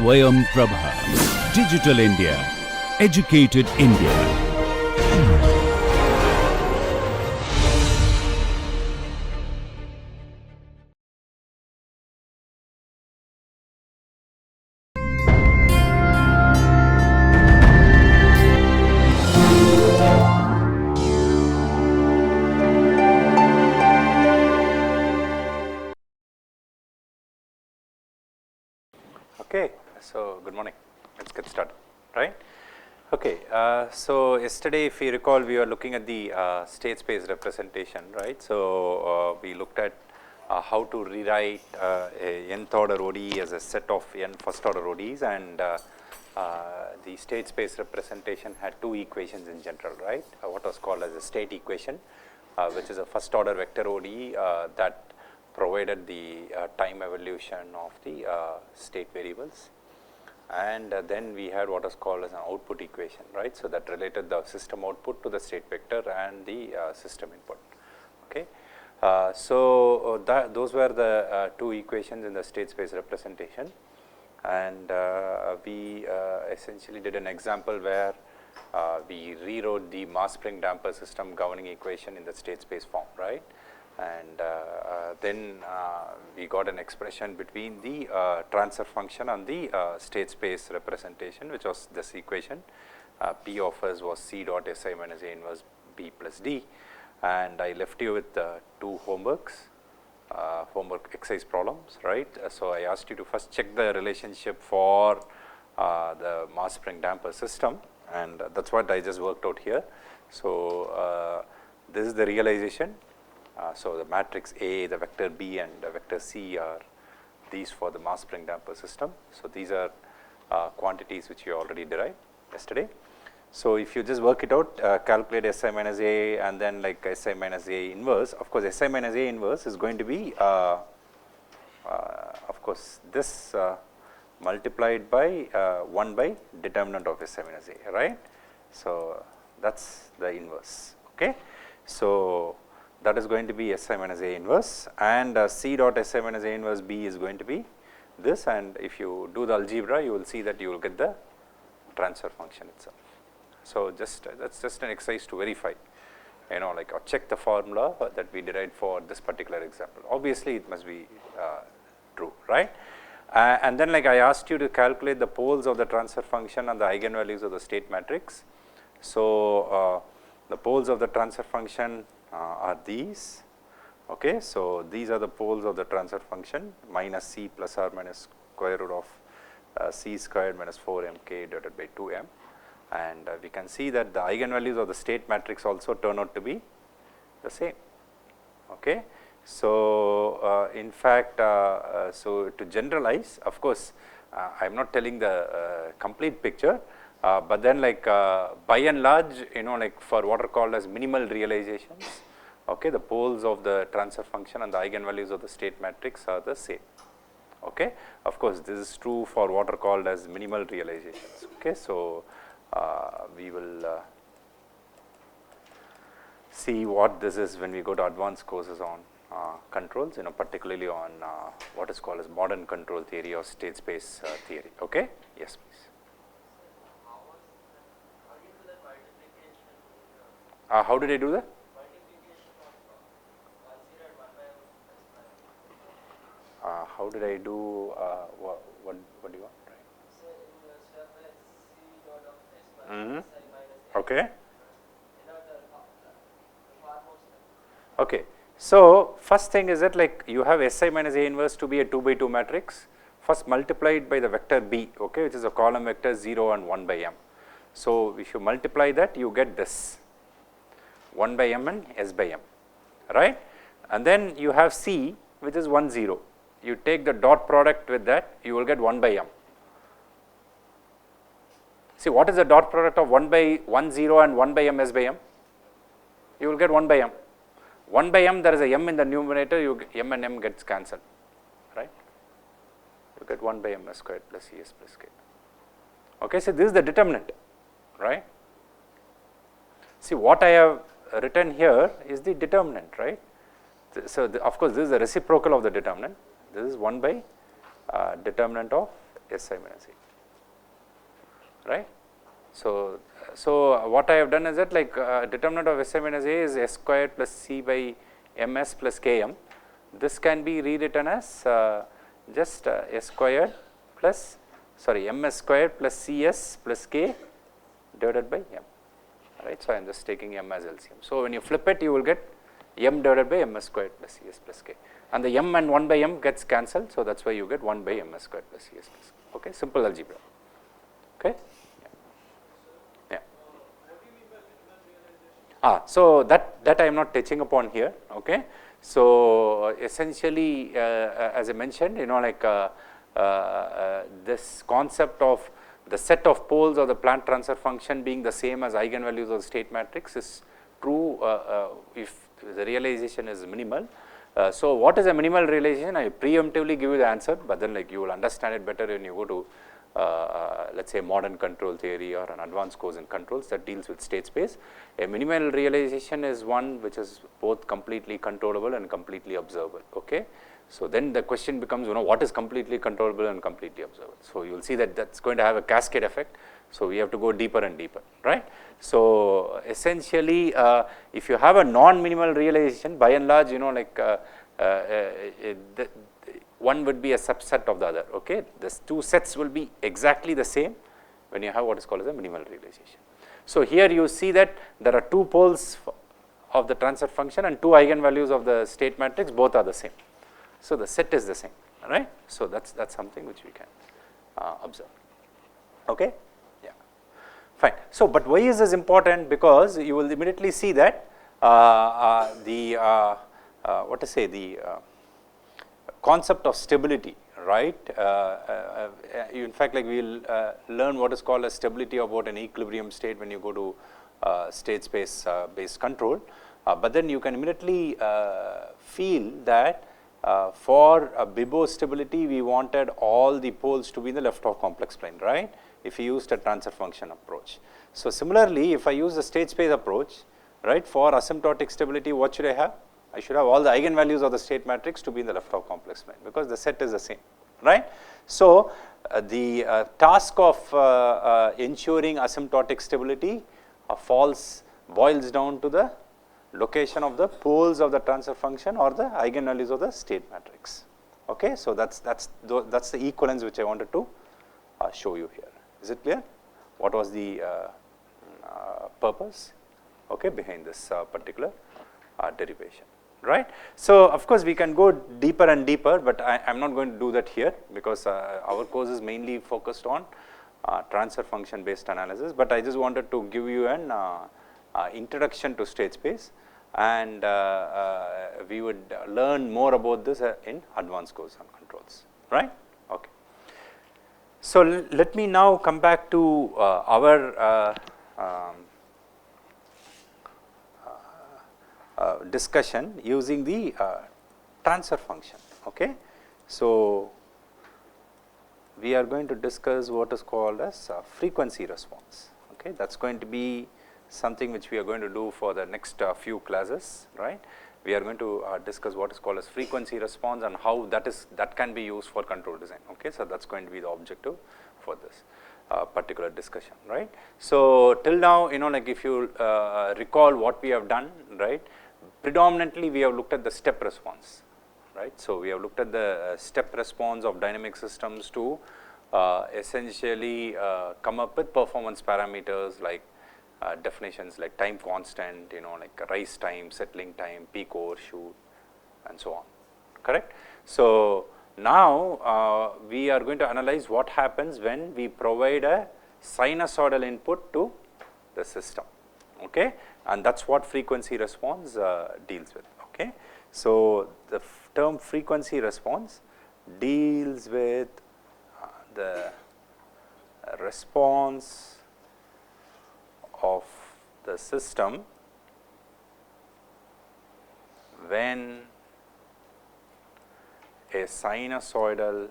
Swayam Prabha. Digital India. Educated India. Okay, so good morning. Let's get started, right? Okay, so yesterday, if you recall, we were looking at the state space representation, right? So we looked at how to rewrite a nth order ODE as a set of n first order ODEs, and the state space representation had two equations in general, right? What was called as a state equation, which is a first order vector ODE that provided the time evolution of the state variables, and then we had what is called as an output equation, right? So that related the system output to the state vector and the system input. Okay, so those were the two equations in the state space representation, and we essentially did an example where we rewrote the mass spring damper system governing equation in the state space form, right? And then we got an expression between the transfer function and the state space representation, which was this equation. P of S was C dot Si minus A inverse B plus D, and I left you with two homework exercise problems, right? So I asked you to first check the relationship for the mass spring damper system, and that's what I just worked out here. So this is the realization. So the matrix A, the vector B, and the vector C are these for the mass spring damper system. So these are quantities which you already derived yesterday. So if you just work it out, calculate Si minus A and then like Si minus A inverse. Of course, Si minus A inverse is going to be, of course, this multiplied by 1 by determinant of Si minus A, right? So that's the inverse. Okay, so that is going to be Si minus A inverse, and C dot Si minus A inverse B is going to be this, and if you do the algebra, you will see that you will get the transfer function itself. So just that's just an exercise to verify, you know, like, or check the formula that we derived for this particular example. Obviously, it must be true, right? And then, like, I asked you to calculate the poles of the transfer function and the eigenvalues of the state matrix. So the poles of the transfer function are these. Okay, so these are the poles of the transfer function, minus C plus or minus square root of C squared minus 4mk divided by 2m, and we can see that the eigenvalues of the state matrix also turn out to be the same. Okay, so in fact, so to generalize, of course, I am not telling the complete picture, but then, like, by and large, you know, like for what are called as minimal realizations, okay, the poles of the transfer function and the eigenvalues of the state matrix are the same. Okay, of course, this is true for what are called as minimal realizations. Okay, so we will see what this is when we go to advanced courses on controls, you know, particularly on what is called as modern control theory or state space theory. Okay, yes, please. How did I do that? How did I do, what do you want? Right? Okay. Okay. So first thing is that, like, you have Si minus A inverse to be a 2 by 2 matrix, first multiplied by the vector B, okay, which is a column vector 0 and 1 by m. So if you multiply that, you get this 1 by m and S by m, right? And then you have C, which is 1 0. You take the dot product with that, you will get 1 by m. See, what is the dot product of 1 by 1 0 and 1 by m S by m? You will get 1 by m. 1 by m, there is a m in the numerator, you m and m gets cancelled, right? You get 1 by m squared plus Cs plus k. Okay, so this is the determinant, right? See, what I have written here is the determinant, right? So of course, this is the reciprocal of the determinant. This is 1 by determinant of Si minus A, right. So what I have done is that like determinant of Si minus A is S squared plus C by Ms plus Km. This can be rewritten as just S squared plus Ms squared plus Cs plus K divided by M, right. So I am just taking M as LCM. So when you flip it, you will get M divided by Ms squared plus Cs plus K, and the M and 1 by M gets cancelled. So that's why you get 1 by Ms squared plus Cs plus K. Okay, simple algebra. Okay. So that I am not touching upon here. Okay. So essentially, as I mentioned, like this concept of the set of poles of the Planck transfer function being the same as eigenvalues of the state matrix is true if the realization is minimal. So what is a minimal realization? I preemptively give you the answer, but then like you will understand it better when you go to let us say modern control theory or an advanced course in controls that deals with state space. A minimal realization is one which is both completely controllable and completely observable. Okay. So then the question becomes, what is completely controllable and completely observable? So you will see that that's going to have a cascade effect. So we have to go deeper and deeper, right. So essentially, if you have a non-minimal realization, by and large, like one would be a subset of the other. Okay, the two sets will be exactly the same when you have what is called as a minimal realization. So here you see that there are two poles of the transfer function and two eigenvalues of the state matrix, both are the same. So the set is the same, right. So that's something which we can observe. Okay, yeah, fine. So but why is this important? Because you will immediately see that the concept of stability, right. In fact, like we will learn what is called as stability about an equilibrium state when you go to state space based control, but then you can immediately feel that for a Bibo stability we wanted all the poles to be in the left of complex plane, right, if you used a transfer function approach. So similarly, if I use the state space approach, right, for asymptotic stability, what should I have? I should have all the eigenvalues of the state matrix to be in the left of complex plane because the set is the same, right. So the task of ensuring asymptotic stability boils down to the location of the poles of the transfer function or the eigenvalues of the state matrix. Okay, so that's the equivalence which I wanted to show you here. Is it clear? What was the purpose, okay, behind this particular derivation, right. So of course we can go deeper and deeper, but I am not going to do that here because our course is mainly focused on transfer function based analysis, but I just wanted to give you an introduction to state space, and we would learn more about this in advanced course on controls, right. Okay. So let me now come back to our discussion using the transfer function. Okay. So we are going to discuss what is called as frequency response. Okay, that's going to be something which we are going to do for the next few classes, right. We are going to discuss what is called as frequency response and how that can be used for control design. Okay, so that's going to be the objective for this particular discussion, right. So till now, like if you recall what we have done, right, predominantly we have looked at the step response, right. So we have looked at the step response of dynamic systems to essentially come up with performance parameters like definitions like time constant, like rise time, settling time, peak overshoot, and so on, correct. So now we are going to analyze what happens when we provide a sinusoidal input to the system, okay, and that's what frequency response deals with. Okay, so the term frequency response deals with the response of the system when a sinusoidal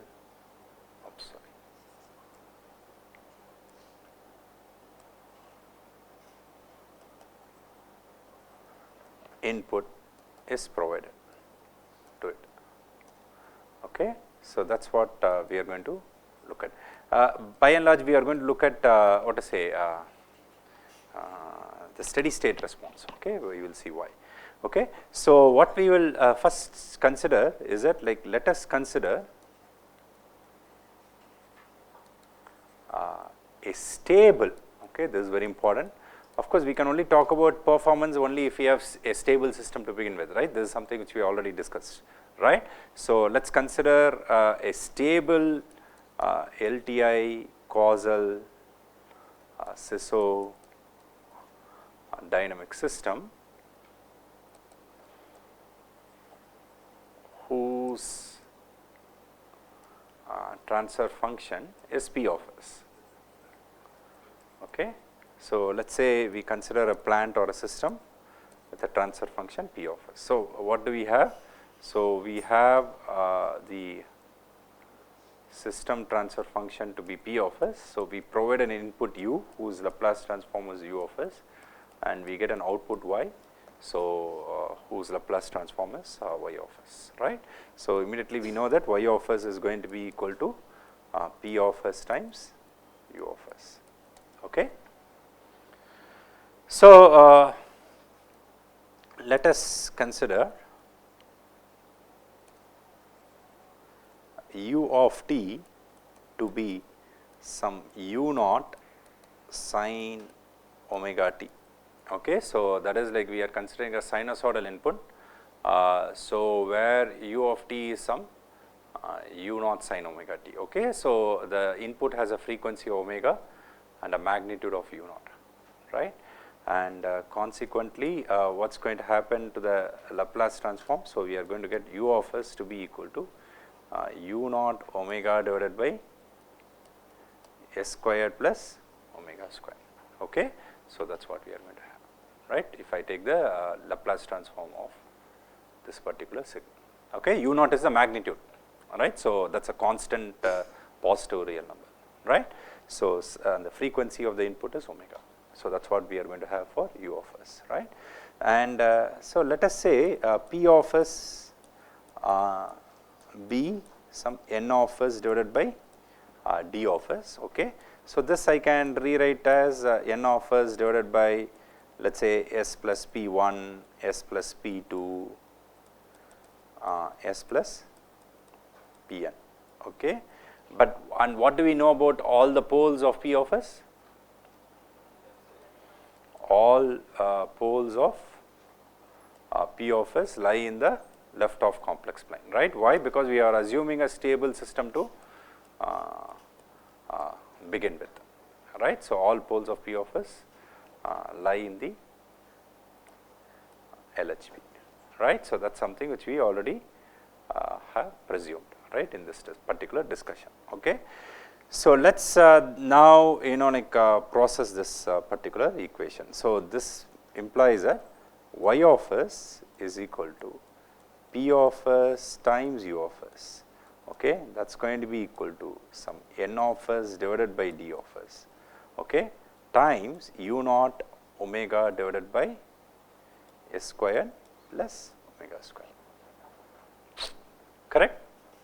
input is provided to it. Okay, so that's what we are going to look at. By and large, we are going to look at what to say, the steady state response. Okay, we will see why. Okay, so what we will first consider is that, like, let us consider a stable. Okay, this is very important. Of course, we can only talk about performance only if we have a stable system to begin with, right? This is something which we already discussed, right? So let's consider a stable LTI causal CISO dynamic system whose transfer function is P of S. Okay. So let's say we consider a plant or a system with a transfer function P of S. So what do we have? So we have the system transfer function to be P of S. So we provide an input U whose Laplace transform is U of S, and we get an output Y. So whose Laplace transform is Y of S, right? So immediately we know that Y of S is going to be equal to P of S times U of S. Okay. So let us consider U of t to be some U naught sin omega t. Okay, so that is like we are considering a sinusoidal input. So where U of t is some U naught sin omega t. Okay, so the input has a frequency omega and a magnitude of U naught, right? And consequently, what's going to happen to the Laplace transform? So we are going to get U of S to be equal to U naught omega divided by S squared plus omega squared. Okay, so that's what we are going to have, right? If I take the Laplace transform of this particular signal. Okay, U naught is the magnitude, all right? So that's a constant positive real number, right? So the frequency of the input is omega. So that's what we are going to have for U of S, right? And so let us say P of S be some N of S divided by D of S. Okay, so this I can rewrite as N of S divided by, let's say, S plus P1, S plus P2, S plus Pn. Okay, but and what do we know about all the poles of P of S? All poles of P of S lie in the left of complex plane, right? Why? Because we are assuming a stable system to begin with, right? So all poles of P of S lie in the LHP, right? So that's something which we already have presumed, right, in this particular discussion. Okay. So let's now process this particular equation. So this implies that Y of S is equal to P of S times U of S. Okay, that's going to be equal to some N of S divided by D of S. Okay, times U naught omega divided by S squared plus omega squared. Correct?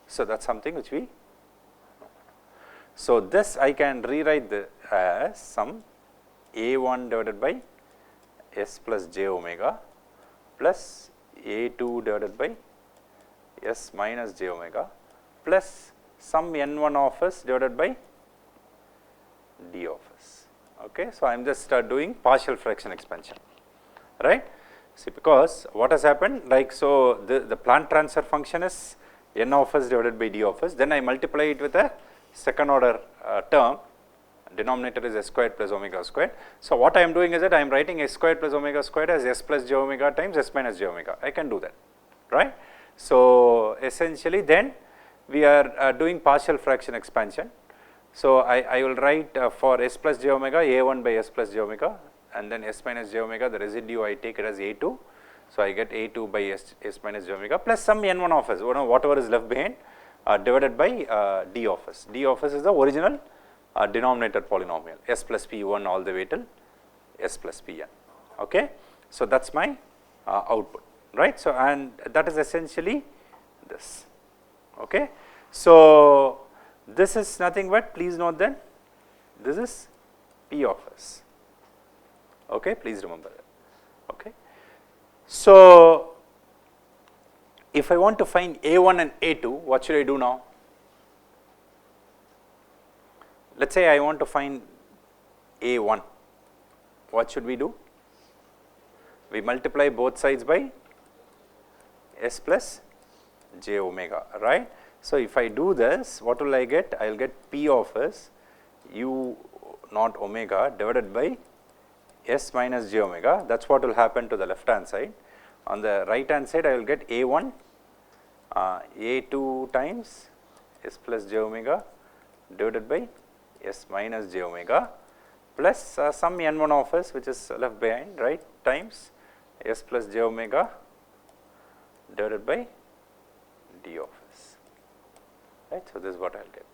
So that's something which we. So this I can rewrite as some A1 divided by S plus j omega plus A2 divided by S minus j omega plus some N1 of S divided by D of S. Okay, so I am just doing partial fraction expansion, right? See, because what has happened, like, so the plant transfer function is N of S divided by D of S, then I multiply it with a second order term, denominator is S squared plus omega squared. So what I am doing is that I am writing S squared plus omega squared as S plus j omega times S minus j omega. I can do that, right? So essentially then we are doing partial fraction expansion. So I will write for S plus j omega A1 by S plus j omega, and then S minus j omega, the residue I take it as A2. So I get A2 by S minus j omega plus some N1 of S, whatever is left behind, divided by D of S. D of S is the original denominator polynomial, S plus P1 all the way till S plus Pn. Okay, so that's my output, right? So and that is essentially this. Okay, so This is nothing but, please note that this is P of S. Okay, please remember that. Okay. So, if I want to find A1 and A2, what should I do now? Let us say I want to find A1. What should we do? We multiply both sides by S plus j omega, right. So, if I do this, what will I get? I will get P of S u naught omega divided by S minus j omega. That is what will happen to the left hand side. On the right hand side, I will get A1 A2 times S plus j omega divided by S minus j omega plus some n1 of S which is left behind, right, times S plus j omega divided by d of S, right. So, this is what I will get,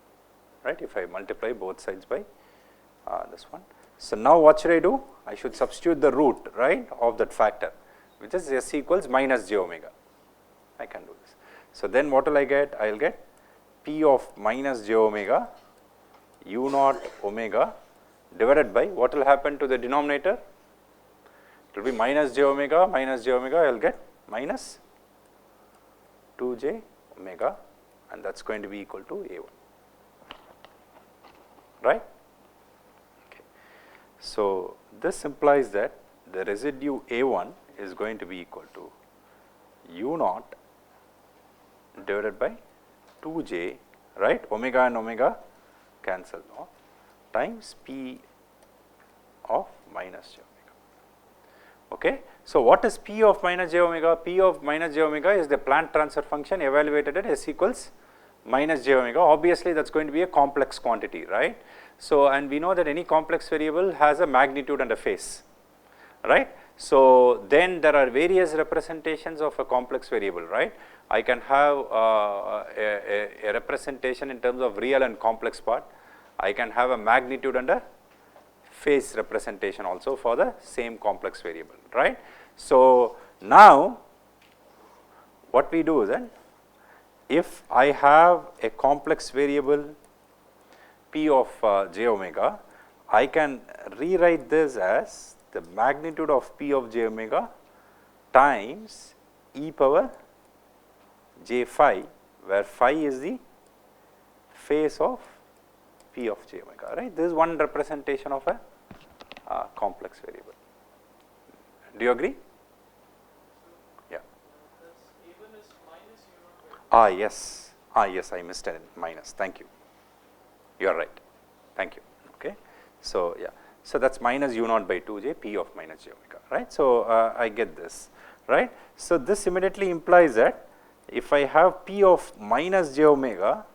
right, if I multiply both sides by this one. So, now what should I do? I should substitute the root, right, of that factor, which is S equals minus j omega. I can do this. So, then what will I get? I will get P of minus j omega u naught omega divided by, what will happen to the denominator? It will be minus j omega, I will get minus 2j omega, and that is going to be equal to A1, right. Okay. So, this implies that the residue A1 is going to be equal to u naught divided by 2j, right, omega and omega cancel off, times P of minus j omega. Okay. So, what is P of minus j omega? P of minus j omega is the plant transfer function evaluated at S equals minus j omega. Obviously, that is going to be a complex quantity, right. So, and we know that any complex variable has a magnitude and a phase, right. So, then there are various representations of a complex variable, right. I can have a representation in terms of real and complex part. I can have a magnitude and a phase representation also for the same complex variable, right. So, now what we do is that if I have a complex variable P of j omega, I can rewrite this as the magnitude of P of j omega times e power j phi, where phi is the phase of P of j omega, right. This is one representation of a complex variable. Do you agree? Yeah. Yes. Yes, I missed it, minus. Thank you. You are right. Thank you. Okay. So, yeah. So, that is minus u naught by 2j P of minus j omega, right. So, I get this, right. So, this immediately implies that if I have P of minus j omega,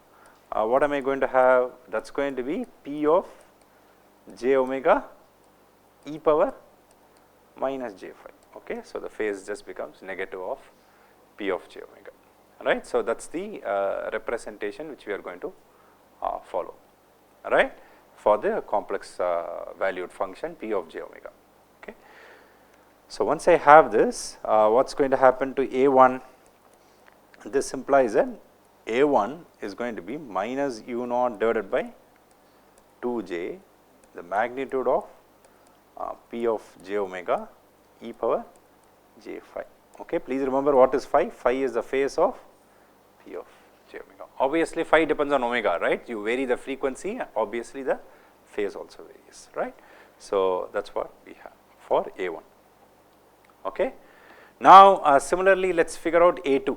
what am I going to have? That is going to be P of j omega e power minus j phi. Okay. So, the phase just becomes negative of P of j omega, right. So, that is the representation which we are going to follow, right, for the complex valued function P of j omega. Okay. So, once I have this, what is going to happen to A1? This implies that A1 is going to be minus u naught divided by 2j, the magnitude of P of j omega e power j phi. Okay. Please remember what is phi? Phi is the phase of P of j omega. Obviously, phi depends on omega, right. You vary the frequency, obviously the phase also varies, right. So, that is what we have for A1. Okay. Now, similarly, let us figure out A2,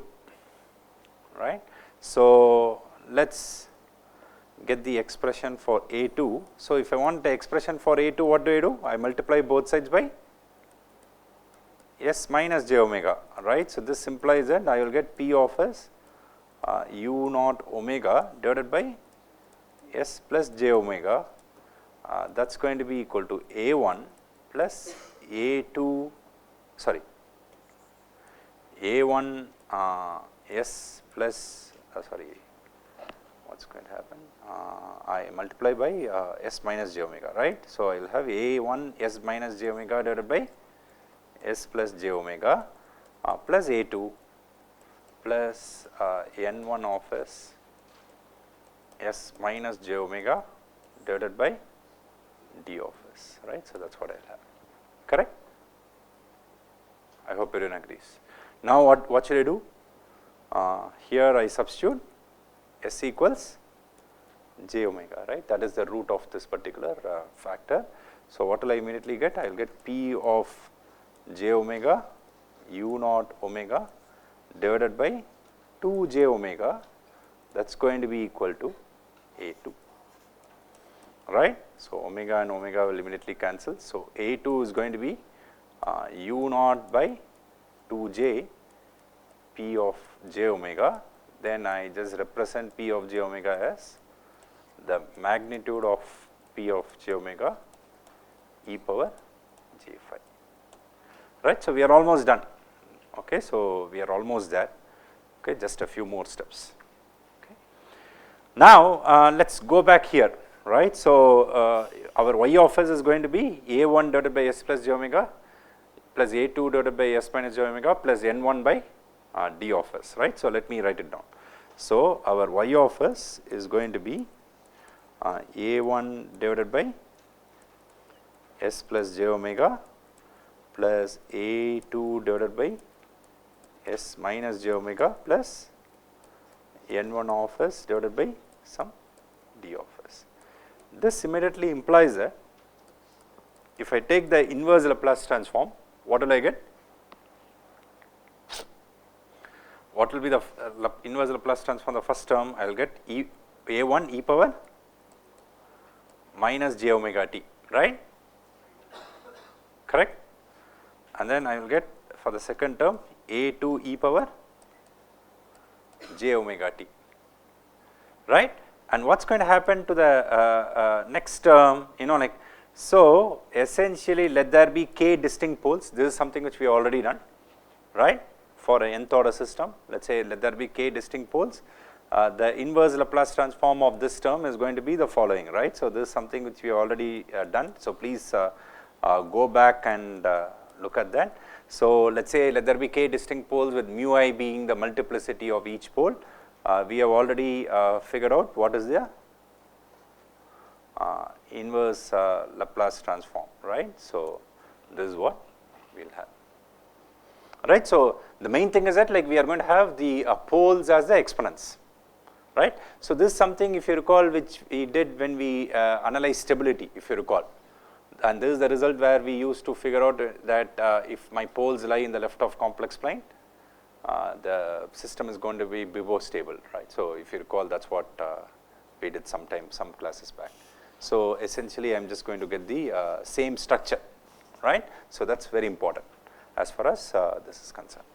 right. So, let us get the expression for A2. So, if I want the expression for A2, what do? I multiply both sides by S minus j omega, right. So, this implies that I will get P of S u naught omega divided by S plus j omega, that is going to be equal to A1 plus A2, sorry, A1 S plus, sorry, what is going to happen? I multiply by S minus j omega, right. So, I will have A1 S minus j omega divided by S plus j omega plus A2 plus N1 of S S minus j omega divided by d of s, right. So, that is what I will have, correct. I hope everyone agrees. Now, what should I do? Here I substitute s equals j omega, right, that is the root of this particular factor. So, what will I immediately get? I will get p of j omega u naught omega divided by 2 j omega, that is going to be equal to A2, right. So, omega and omega will immediately cancel. So, A2 is going to be u naught by 2j p of j omega, then I just represent p of j omega as the magnitude of p of j omega e power j phi, right. So, we are almost done, okay. So, we are almost there, okay, just a few more steps. Okay. Now, let us go back here, right. So, our y of s is going to be a1 divided by s plus j omega plus a2 divided by s minus j omega plus n1 by d of s, right. So, let me write it down. So, our y of s is going to be a1 divided by s plus j omega plus a2 divided by s minus j omega plus n1 of s divided by some d of s. This immediately implies that if I take the inverse Laplace transform, what will I get? What will be the inverse Laplace transform? The first term I will get a1 e power minus j omega t, right, correct. And then I will get for the second term a2 e power j omega t, right. And what is going to happen to the next term, like, so essentially let there be k distinct poles. This is something which we have already done, right, for an nth order system. Let us say let there be k distinct poles. The inverse Laplace transform of this term is going to be the following, right. So, this is something which we have already done. So, please go back and look at that. So, let us say let there be k distinct poles with mu I being the multiplicity of each pole. We have already figured out what is the inverse Laplace transform, right. So, this is what we will have, right. So, the main thing is that like we are going to have the poles as the exponents, right. So, this is something if you recall which we did when we analyzed stability, if you recall, and this is the result where we used to figure out that if my poles lie in the left of complex plane, the system is going to be Bibo stable, right. So, if you recall that is what we did some classes back. So, essentially I am just going to get the same structure, right. So, that is very important as far as this is concerned.